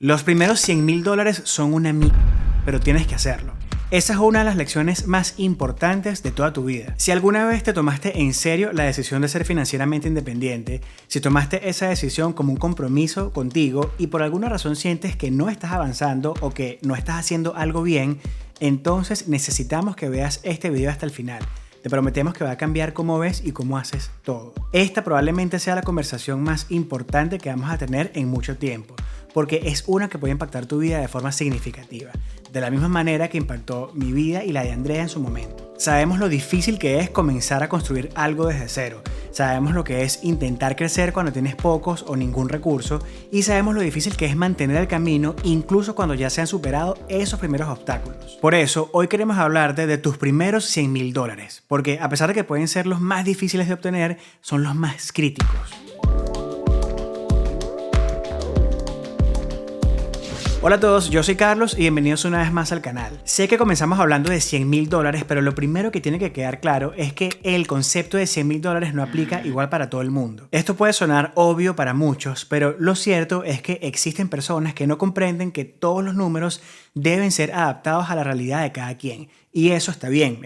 Los primeros $100.000 son una mierda, pero tienes que hacerlo. Esa es una de las lecciones más importantes de toda tu vida. Si alguna vez te tomaste en serio la decisión de ser financieramente independiente, si tomaste esa decisión como un compromiso contigo y por alguna razón sientes que no estás avanzando o que no estás haciendo algo bien, entonces necesitamos que veas este video hasta el final. Te prometemos que va a cambiar cómo ves y cómo haces todo. Esta probablemente sea la conversación más importante que vamos a tener en mucho tiempo, porque es una que puede impactar tu vida de forma significativa, de la misma manera que impactó mi vida y la de Andrea en su momento. Sabemos lo difícil que es comenzar a construir algo desde cero, sabemos lo que es intentar crecer cuando tienes pocos o ningún recurso y sabemos lo difícil que es mantener el camino incluso cuando ya se han superado esos primeros obstáculos. Por eso, hoy queremos hablarte de tus primeros $100.000, porque a pesar de que pueden ser los más difíciles de obtener, son los más críticos. Hola a todos, yo soy Carlos y bienvenidos una vez más al canal. Sé que comenzamos hablando de $100.000, pero lo primero que tiene que quedar claro es que el concepto de $100.000 no aplica igual para todo el mundo. Esto puede sonar obvio para muchos, pero lo cierto es que existen personas que no comprenden que todos los números deben ser adaptados a la realidad de cada quien. Y eso está bien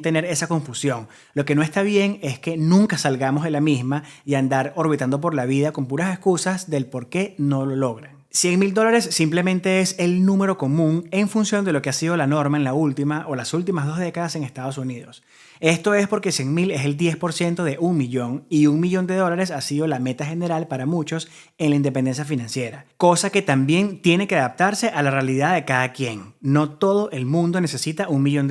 tener esa confusión. Lo que no está bien es que nunca salgamos de la misma y andar orbitando por la vida con puras excusas del por qué no lo logran. $100.000 simplemente es el número común en función de lo que ha sido la norma en la última o las últimas 2 décadas en Estados Unidos. Esto es porque 100.000 es el 10% de $1 millón y $1 millón ha sido la meta general para muchos en la independencia financiera, cosa que también tiene que adaptarse a la realidad de cada quien. No todo el mundo necesita $1 millón.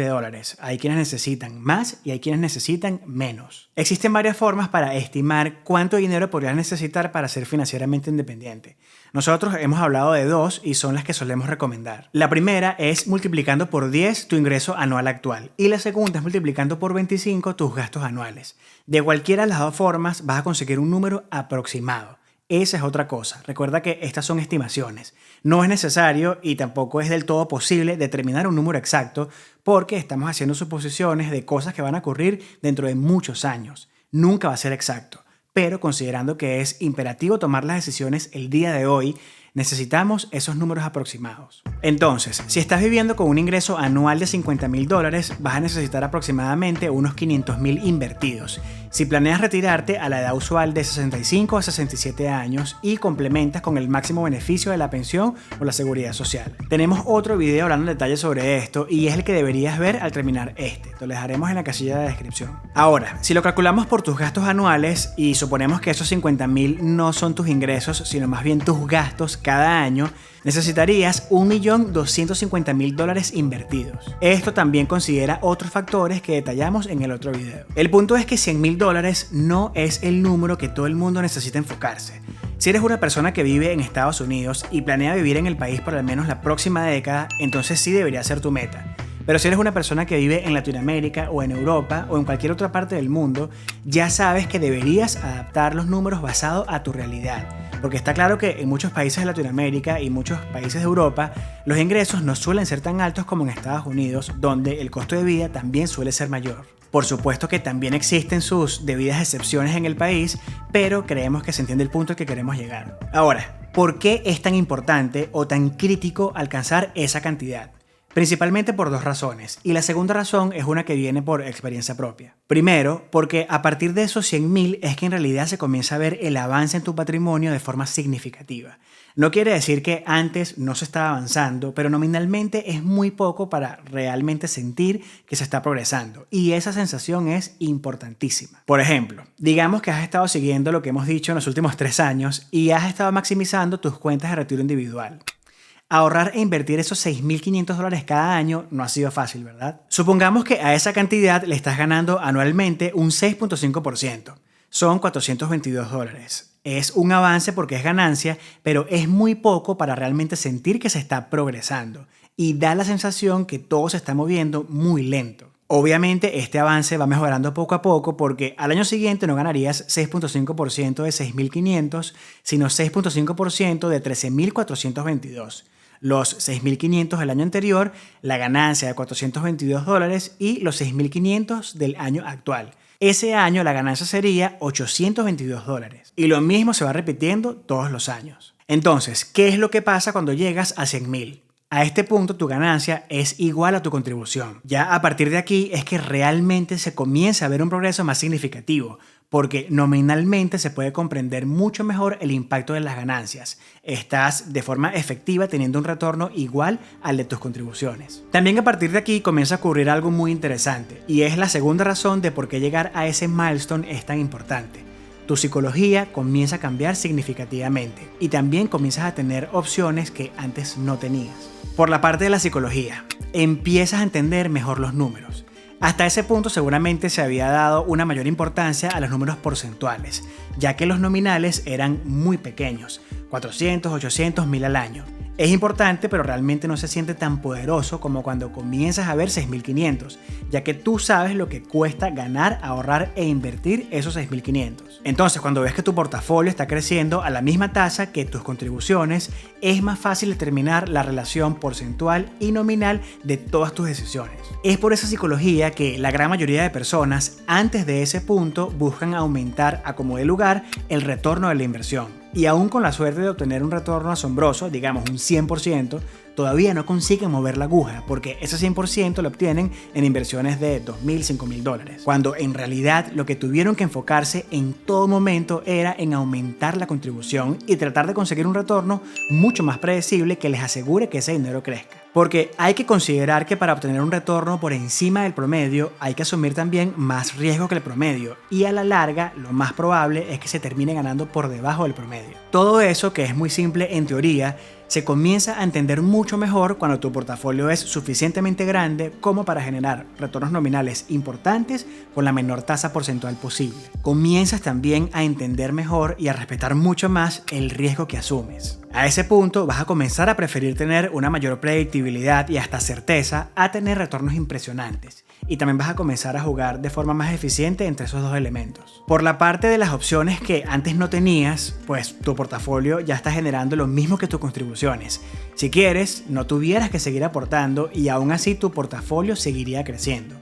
Hay quienes necesitan más y hay quienes necesitan menos. Existen varias formas para estimar cuánto dinero podrías necesitar para ser financieramente independiente. Nosotros hemos hablado de 2 y son las que solemos recomendar. La primera es multiplicando por 10 tu ingreso anual actual y la segunda es multiplicando por 25 tus gastos anuales. De cualquiera de las dos formas vas a conseguir un número aproximado. Esa es otra cosa. Recuerda que estas son estimaciones. No es necesario y tampoco es del todo posible determinar un número exacto porque estamos haciendo suposiciones de cosas que van a ocurrir dentro de muchos años. Nunca va a ser exacto. Pero considerando que es imperativo tomar las decisiones el día de hoy, necesitamos esos números aproximados. Entonces, si estás viviendo con un ingreso anual de $50.000, vas a necesitar aproximadamente unos $500.000 invertidos. Si planeas retirarte a la edad usual de 65 a 67 años y complementas con el máximo beneficio de la pensión o la seguridad social. Tenemos otro video hablando en detalle sobre esto y es el que deberías ver al terminar este. Te lo dejaremos en la casilla de descripción. Ahora, si lo calculamos por tus gastos anuales y suponemos que esos $50.000 no son tus ingresos, sino más bien tus gastos cada año, necesitarías $1.250.000 invertidos. Esto también considera otros factores que detallamos en el otro video. El punto es que $100.000 no es el número que todo el mundo necesita enfocarse. Si eres una persona que vive en Estados Unidos y planea vivir en el país por al menos la próxima década, entonces sí debería ser tu meta. Pero si eres una persona que vive en Latinoamérica o en Europa o en cualquier otra parte del mundo, ya sabes que deberías adaptar los números basados a tu realidad. Porque está claro que en muchos países de Latinoamérica y muchos países de Europa, los ingresos no suelen ser tan altos como en Estados Unidos, donde el costo de vida también suele ser mayor. Por supuesto que también existen sus debidas excepciones en el país, pero creemos que se entiende el punto al que queremos llegar. Ahora, ¿por qué es tan importante o tan crítico alcanzar esa cantidad? Principalmente por 2 razones, y la segunda razón es una que viene por experiencia propia. Primero, porque a partir de esos $100.000 es que en realidad se comienza a ver el avance en tu patrimonio de forma significativa. No quiere decir que antes no se estaba avanzando, pero nominalmente es muy poco para realmente sentir que se está progresando, y esa sensación es importantísima. Por ejemplo, digamos que has estado siguiendo lo que hemos dicho en los últimos 3 años y has estado maximizando tus cuentas de retiro individual. Ahorrar e invertir esos $6.500 cada año no ha sido fácil, ¿verdad? Supongamos que a esa cantidad le estás ganando anualmente un 6.5%. Son $422. Es un avance porque es ganancia, pero es muy poco para realmente sentir que se está progresando. Y da la sensación que todo se está moviendo muy lento. Obviamente este avance va mejorando poco a poco porque al año siguiente no ganarías 6.5% de 6.500, sino 6.5% de 13.422. Los 6.500 del año anterior, la ganancia de $422 y los 6.500 del año actual. Ese año la ganancia sería $822. Y lo mismo se va repitiendo todos los años. Entonces, ¿qué es lo que pasa cuando llegas a 100.000? A este punto tu ganancia es igual a tu contribución. Ya a partir de aquí es que realmente se comienza a ver un progreso más significativo, porque nominalmente se puede comprender mucho mejor el impacto de las ganancias. Estás de forma efectiva teniendo un retorno igual al de tus contribuciones. También a partir de aquí comienza a ocurrir algo muy interesante, y es la segunda razón de por qué llegar a ese milestone es tan importante. Tu psicología comienza a cambiar significativamente y también comienzas a tener opciones que antes no tenías. Por la parte de la psicología, empiezas a entender mejor los números. Hasta ese punto seguramente se había dado una mayor importancia a los números porcentuales, ya que los nominales eran muy pequeños, 400, 800, 1000 al año. Es importante, pero realmente no se siente tan poderoso como cuando comienzas a ver 6.500, ya que tú sabes lo que cuesta ganar, ahorrar e invertir esos 6.500. Entonces, cuando ves que tu portafolio está creciendo a la misma tasa que tus contribuciones, es más fácil determinar la relación porcentual y nominal de todas tus decisiones. Es por esa psicología que la gran mayoría de personas, antes de ese punto, buscan aumentar a como dé lugar el retorno de la inversión. Y aún con la suerte de obtener un retorno asombroso, digamos un 100%, todavía no consiguen mover la aguja, porque ese 100% lo obtienen en inversiones de $2.000, $5.000, cuando en realidad lo que tuvieron que enfocarse en todo momento era en aumentar la contribución y tratar de conseguir un retorno mucho más predecible que les asegure que ese dinero crezca. Porque hay que considerar que para obtener un retorno por encima del promedio hay que asumir también más riesgo que el promedio, y a la larga lo más probable es que se termine ganando por debajo del promedio. Todo eso, que es muy simple en teoría, se comienza a entender mucho mejor cuando tu portafolio es suficientemente grande como para generar retornos nominales importantes con la menor tasa porcentual posible. Comienzas también a entender mejor y a respetar mucho más el riesgo que asumes. A ese punto vas a comenzar a preferir tener una mayor predictibilidad y hasta certeza a tener retornos impresionantes. Y también vas a comenzar a jugar de forma más eficiente entre esos dos elementos. Por la parte de las opciones que antes no tenías, pues tu portafolio ya está generando lo mismo que tus contribuciones. Si quieres, no tuvieras que seguir aportando y aún así tu portafolio seguiría creciendo.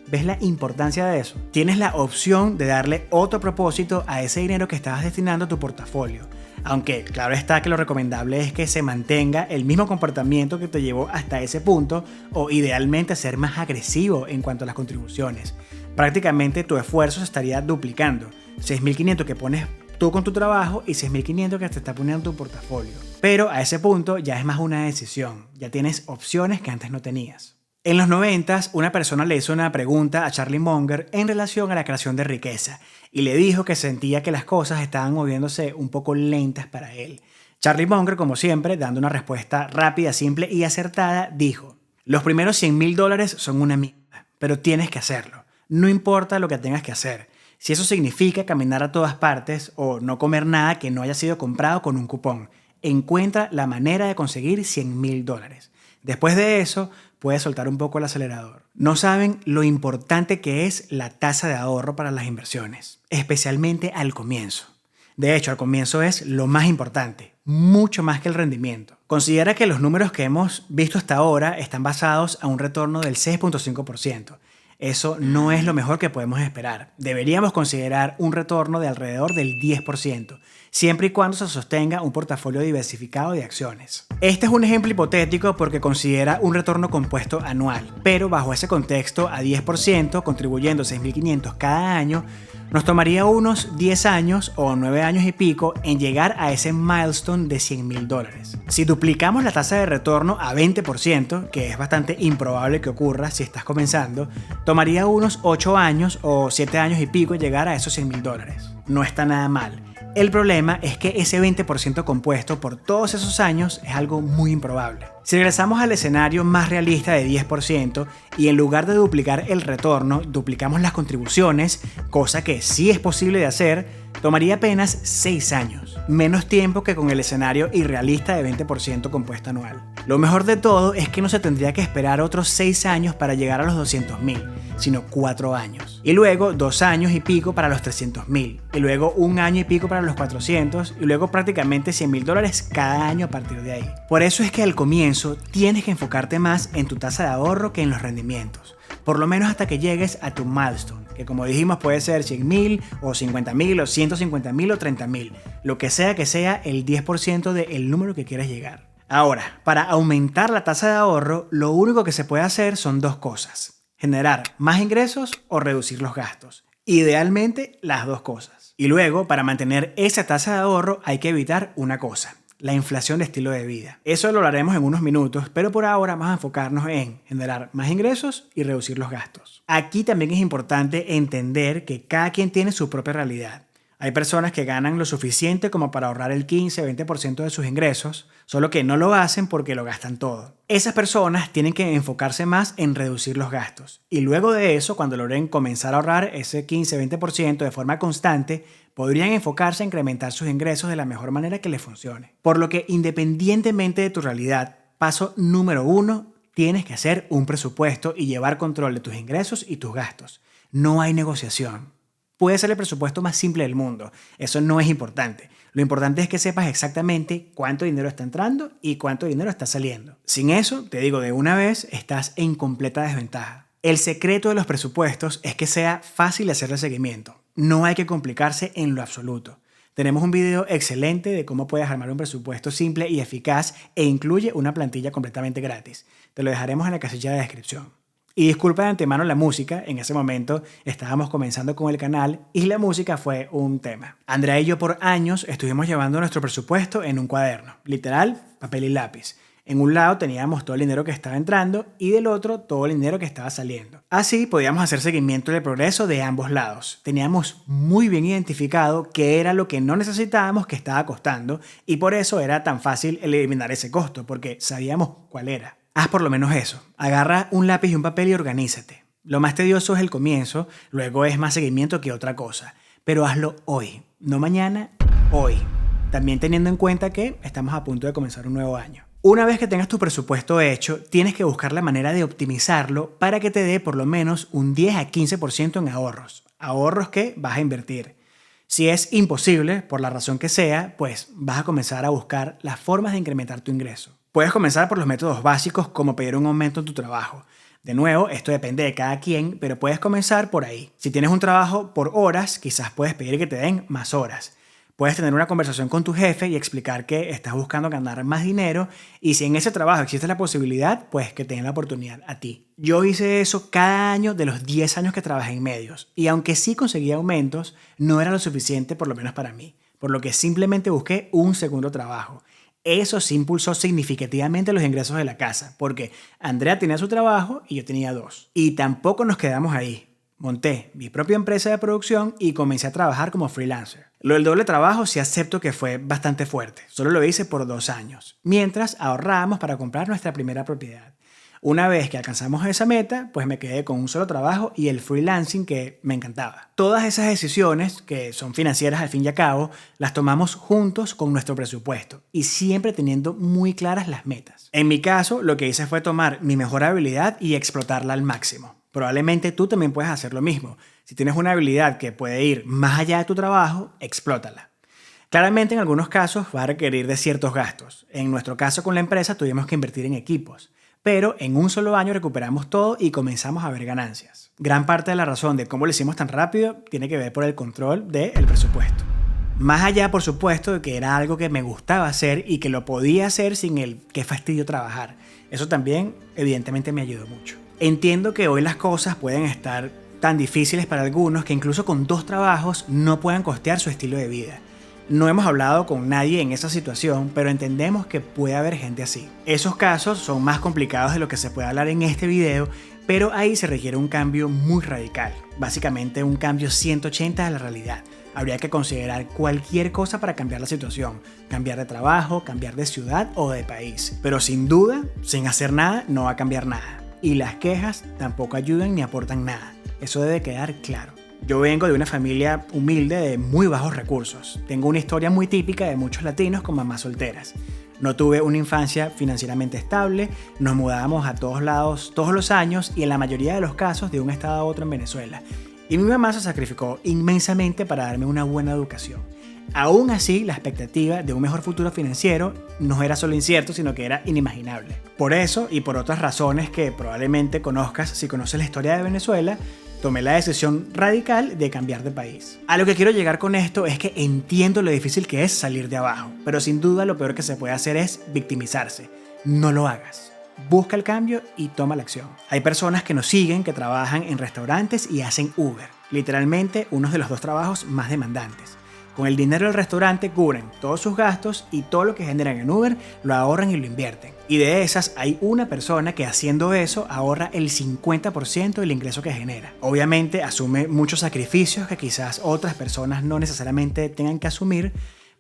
¿Ves la importancia de eso? Tienes la opción de darle otro propósito a ese dinero que estabas destinando a tu portafolio. Aunque claro está que lo recomendable es que se mantenga el mismo comportamiento que te llevó hasta ese punto, o idealmente ser más agresivo en cuanto a las contribuciones. Prácticamente tu esfuerzo se estaría duplicando. 6.500 que pones tú con tu trabajo y 6.500 que te está poniendo tu portafolio. Pero a ese punto ya es más una decisión, ya tienes opciones que antes no tenías. En los 90s, una persona le hizo una pregunta a Charlie Munger en relación a la creación de riqueza y le dijo que sentía que las cosas estaban moviéndose un poco lentas para él. Charlie Munger, como siempre, dando una respuesta rápida, simple y acertada, dijo: los primeros $100.000 son una mierda, pero tienes que hacerlo. No importa lo que tengas que hacer. Si eso significa caminar a todas partes o no comer nada que no haya sido comprado con un cupón, encuentra la manera de conseguir $100.000. Después de eso, puedes soltar un poco el acelerador. No saben lo importante que es la tasa de ahorro para las inversiones, especialmente al comienzo. De hecho, al comienzo es lo más importante, mucho más que el rendimiento. Considera que los números que hemos visto hasta ahora están basados a un retorno del 6.5%. Eso no es lo mejor que podemos esperar. Deberíamos considerar un retorno de alrededor del 10%, siempre y cuando se sostenga un portafolio diversificado de acciones. Este es un ejemplo hipotético porque considera un retorno compuesto anual, pero bajo ese contexto, a 10%, contribuyendo 6.500 cada año, nos tomaría unos 10 años o 9 años y pico en llegar a ese milestone de $100.000. Si duplicamos la tasa de retorno a 20%, que es bastante improbable que ocurra si estás comenzando, tomaría unos 8 años o 7 años y pico llegar a esos $100.000. No está nada mal. El problema es que ese 20% compuesto por todos esos años es algo muy improbable. Si regresamos al escenario más realista de 10% y en lugar de duplicar el retorno, duplicamos las contribuciones, cosa que sí es posible de hacer, tomaría apenas 6 años, menos tiempo que con el escenario irrealista de 20% compuesto anual. Lo mejor de todo es que no se tendría que esperar otros 6 años para llegar a los 200.000, sino 4 años. Y luego 2 años y pico para los 300.000, y luego 1 año y pico para los 400, y luego prácticamente $100.000 cada año a partir de ahí. Por eso es que al comienzo tienes que enfocarte más en tu tasa de ahorro que en los rendimientos, por lo menos hasta que llegues a tu milestone, que como dijimos puede ser 100.000 o 50.000 o 150.000 o 30.000, lo que sea el 10% del número que quieras llegar. Ahora, para aumentar la tasa de ahorro, lo único que se puede hacer son dos cosas: generar más ingresos o reducir los gastos. Idealmente, las dos cosas. Y luego, para mantener esa tasa de ahorro, hay que evitar una cosa: la inflación de estilo de vida. Eso lo hablaremos en unos minutos, pero por ahora vamos a enfocarnos en generar más ingresos y reducir los gastos. Aquí también es importante entender que cada quien tiene su propia realidad. Hay personas que ganan lo suficiente como para ahorrar el 15-20% de sus ingresos, solo que no lo hacen porque lo gastan todo. Esas personas tienen que enfocarse más en reducir los gastos. Y luego de eso, cuando logren comenzar a ahorrar ese 15-20% de forma constante, podrían enfocarse a incrementar sus ingresos de la mejor manera que les funcione. Por lo que, independientemente de tu realidad, paso número 1, tienes que hacer un presupuesto y llevar control de tus ingresos y tus gastos. No hay negociación. Puede ser el presupuesto más simple del mundo. Eso no es importante. Lo importante es que sepas exactamente cuánto dinero está entrando y cuánto dinero está saliendo. Sin eso, te digo de una vez, estás en completa desventaja. El secreto de los presupuestos es que sea fácil hacerle seguimiento. No hay que complicarse en lo absoluto. Tenemos un video excelente de cómo puedes armar un presupuesto simple y eficaz e incluye una plantilla completamente gratis. Te lo dejaremos en la casilla de descripción. Y disculpa de antemano la música, en ese momento estábamos comenzando con el canal y la música fue un tema. Andrea y yo por años estuvimos llevando nuestro presupuesto en un cuaderno, literal, papel y lápiz. En un lado teníamos todo el dinero que estaba entrando y del otro todo el dinero que estaba saliendo. Así podíamos hacer seguimiento del progreso de ambos lados. Teníamos muy bien identificado qué era lo que no necesitábamos que estaba costando y por eso era tan fácil eliminar ese costo, porque sabíamos cuál era. Haz por lo menos eso. Agarra un lápiz y un papel y organízate. Lo más tedioso es el comienzo, luego es más seguimiento que otra cosa. Pero hazlo hoy, no mañana, hoy. También teniendo en cuenta que estamos a punto de comenzar un nuevo año. Una vez que tengas tu presupuesto hecho, tienes que buscar la manera de optimizarlo para que te dé por lo menos un 10-15% en ahorros. Ahorros que vas a invertir. Si es imposible, por la razón que sea, pues vas a comenzar a buscar las formas de incrementar tu ingreso. Puedes comenzar por los métodos básicos como pedir un aumento en tu trabajo. De nuevo, esto depende de cada quien, pero puedes comenzar por ahí. Si tienes un trabajo por horas, quizás puedes pedir que te den más horas. Puedes tener una conversación con tu jefe y explicar que estás buscando ganar más dinero y si en ese trabajo existe la posibilidad, pues que te den la oportunidad a ti. Yo hice eso cada año de los 10 años que trabajé en medios y aunque sí conseguía aumentos, no era lo suficiente por lo menos para mí, por lo que simplemente busqué un segundo trabajo. Eso sí impulsó significativamente los ingresos de la casa, porque Andrea tenía su trabajo y yo tenía dos. Y tampoco nos quedamos ahí. Monté mi propia empresa de producción y comencé a trabajar como freelancer. Lo del doble trabajo sí acepto que fue bastante fuerte. Solo lo hice por 2 años, mientras ahorrábamos para comprar nuestra primera propiedad. Una vez que alcanzamos esa meta, pues me quedé con un solo trabajo y el freelancing que me encantaba. Todas esas decisiones, que son financieras al fin y al cabo, las tomamos juntos con nuestro presupuesto y siempre teniendo muy claras las metas. En mi caso, lo que hice fue tomar mi mejor habilidad y explotarla al máximo. Probablemente tú también puedes hacer lo mismo. Si tienes una habilidad que puede ir más allá de tu trabajo, explótala. Claramente en algunos casos va a requerir de ciertos gastos. En nuestro caso con la empresa tuvimos que invertir en equipos. Pero en un solo año recuperamos todo y comenzamos a ver ganancias. Gran parte de la razón de cómo lo hicimos tan rápido tiene que ver por el control del presupuesto. Más allá, por supuesto, de que era algo que me gustaba hacer y que lo podía hacer sin el qué fastidio trabajar. Eso también, evidentemente, me ayudó mucho. Entiendo que hoy las cosas pueden estar tan difíciles para algunos que incluso con 2 trabajos no puedan costear su estilo de vida. No hemos hablado con nadie en esa situación, pero entendemos que puede haber gente así. Esos casos son más complicados de lo que se puede hablar en este video, pero ahí se requiere un cambio muy radical. Básicamente un cambio 180 de la realidad. Habría que considerar cualquier cosa para cambiar la situación. Cambiar de trabajo, cambiar de ciudad o de país. Pero sin duda, sin hacer nada, no va a cambiar nada. Y las quejas tampoco ayudan ni aportan nada. Eso debe quedar claro. Yo vengo de una familia humilde de muy bajos recursos. Tengo una historia muy típica de muchos latinos con mamás solteras. No tuve una infancia financieramente estable, nos mudábamos a todos lados todos los años y en la mayoría de los casos de un estado a otro en Venezuela. Y mi mamá se sacrificó inmensamente para darme una buena educación. Aún así, la expectativa de un mejor futuro financiero no era solo incierto, sino que era inimaginable. Por eso y por otras razones que probablemente conozcas si conoces la historia de Venezuela, tomé la decisión radical de cambiar de país. A lo que quiero llegar con esto es que entiendo lo difícil que es salir de abajo, pero sin duda lo peor que se puede hacer es victimizarse. No lo hagas. Busca el cambio y toma la acción. Hay personas que nos siguen, que trabajan en restaurantes y hacen Uber. Literalmente uno de los dos trabajos más demandantes. Con el dinero del restaurante cubren todos sus gastos y todo lo que generan en Uber lo ahorran y lo invierten. Y de esas hay una persona que haciendo eso ahorra el 50% del ingreso que genera. Obviamente asume muchos sacrificios que quizás otras personas no necesariamente tengan que asumir,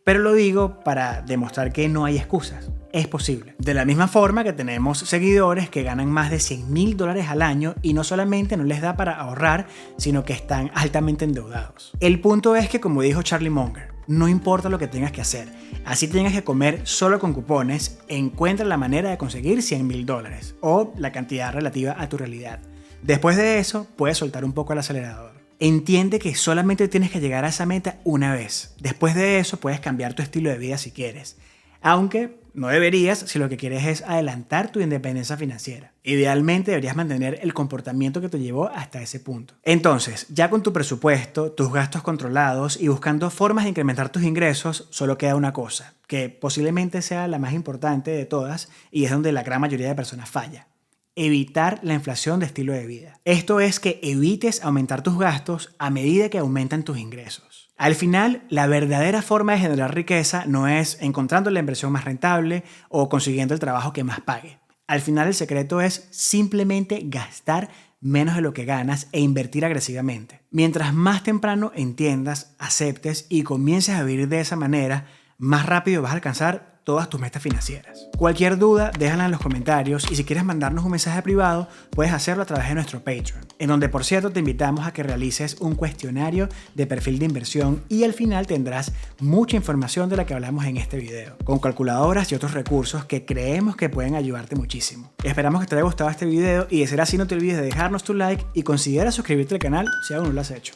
pero lo digo para demostrar que no hay excusas. Es posible. De la misma forma que tenemos seguidores que ganan más de $100,000 al año y no solamente no les da para ahorrar, sino que están altamente endeudados. El punto es que, como dijo Charlie Munger, no importa lo que tengas que hacer, así tengas que comer solo con cupones, encuentra la manera de conseguir $100,000 o la cantidad relativa a tu realidad. Después de eso, puedes soltar un poco el acelerador. Entiende que solamente tienes que llegar a esa meta una vez. Después de eso puedes cambiar tu estilo de vida si quieres. Aunque no deberías si lo que quieres es adelantar tu independencia financiera. Idealmente deberías mantener el comportamiento que te llevó hasta ese punto. Entonces, ya con tu presupuesto, tus gastos controlados y buscando formas de incrementar tus ingresos, solo queda una cosa, que posiblemente sea la más importante de todas y es donde la gran mayoría de personas falla. Evitar la inflación de estilo de vida. Esto es que evites aumentar tus gastos a medida que aumentan tus ingresos. Al final, la verdadera forma de generar riqueza no es encontrando la inversión más rentable o consiguiendo el trabajo que más pague. Al final, el secreto es simplemente gastar menos de lo que ganas e invertir agresivamente. Mientras más temprano entiendas, aceptes y comiences a vivir de esa manera, más rápido vas a alcanzar todas tus metas financieras. Cualquier duda, déjala en los comentarios y si quieres mandarnos un mensaje privado, puedes hacerlo a través de nuestro Patreon, en donde por cierto te invitamos a que realices un cuestionario de perfil de inversión y al final tendrás mucha información de la que hablamos en este video, con calculadoras y otros recursos que creemos que pueden ayudarte muchísimo. Esperamos que te haya gustado este video y de ser así no te olvides de dejarnos tu like y considera suscribirte al canal si aún no lo has hecho.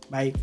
Bye.